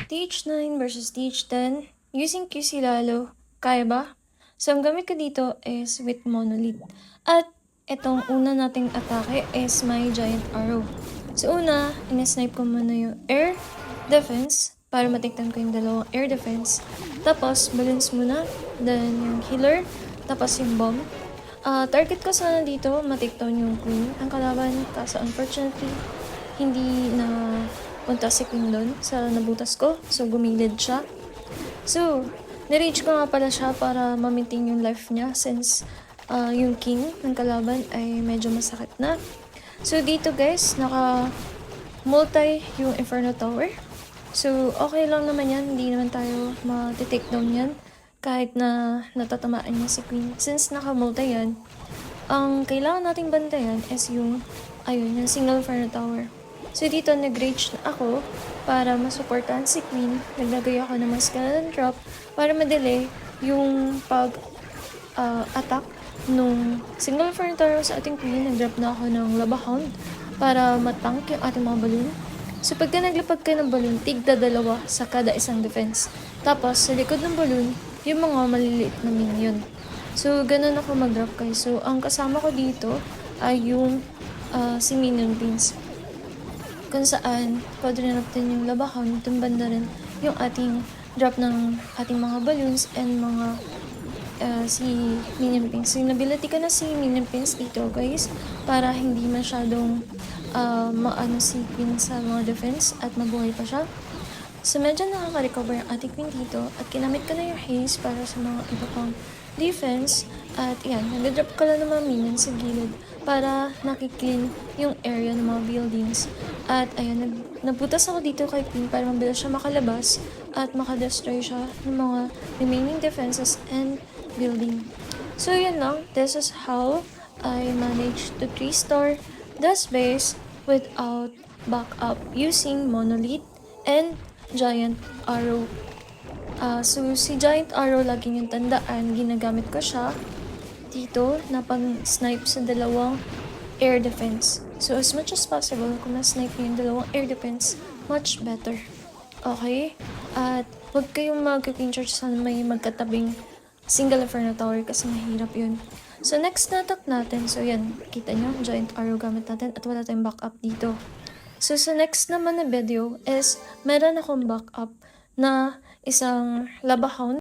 TH9 versus TH10 using QC Lalo. Kaya ba? So, ang gamit ko dito is with Monolith. At itong una nating atake is my Giant Arrow. So, una, in-snipe ko muna yung Air Defense para matiktan ko yung dalawang Air Defense. Tapos, balance muna. Then, yung Healer. Tapos, yung Bomb. Target ko sana dito, matiktan yung Queen. Ang kalaban, kaso unfortunately, hindi na punta si Queen doon sa nabutas ko. So, gumilid siya. So, nirage ko nga pala siya para ma-maintain yung life niya since yung king ng kalaban ay medyo masakit na. So, dito guys, naka-multi yung Inferno Tower. So, okay lang naman yan. Hindi naman tayo ma-take down yan kahit na natatamaan niya si Queen. Since naka-multi yan, ang kailangan nating bantayan is yung, yung single Inferno Tower. So, dito nag-rage na ako para masuportahan si Queen. Naglagay ako ng mga skeleton drop para ma-delay yung pag-attack nung single Inferno Tower sa ating Queen. Nag-drop na ako ng Lava Hound para matank yung ating mga balloon. So, pagka naglapag ka ng balloon, tigda dalawa sa kada isang defense. Tapos, sa likod ng balloon, yung mga maliliit na minion. So, ganun ako mag-drop guys. So, ang kasama ko dito ay yung si Minion Prince. Kung saan, quadrinap din yung Lava Hound, itong banda rin yung ating drop ng ating mga balloons and mga si Minion Prince. So, inability ko na si Minion Prince dito guys para hindi masyadong maano si Queen sa mga defense at mabuhay pa siya. So, medyo nakaka-recover ang ating Queen dito at kinamit ko na yung haste para sa mga iba pang defense. At yan, nag-drop ko lang ng mga minions sa gilid para nakiklean yung area ng mga buildings. At ayan, nabutas ako dito kay Queen para mabilis siya makalabas at makadestroy siya ng mga remaining defenses and building. So yun lang, this is how I managed to 3-star this base without backup using Monolith and Giant Arrow. So si Giant Arrow lagi yung tandaan, ginagamit ko siya dito na pang-snipe sa dalawang air defense. So as much as possible, kung ma-snipe yung dalawang air defense, much better. Okay? At huwag kayong mag-king charge sa may magkatabing single Inferno Tower kasi mahirap yun. So next na attack natin, so yan, kita nyo, Giant Arrow gamit natin at wala tayong backup dito. So sa next naman na video is meron akong backup na isang Lava Hound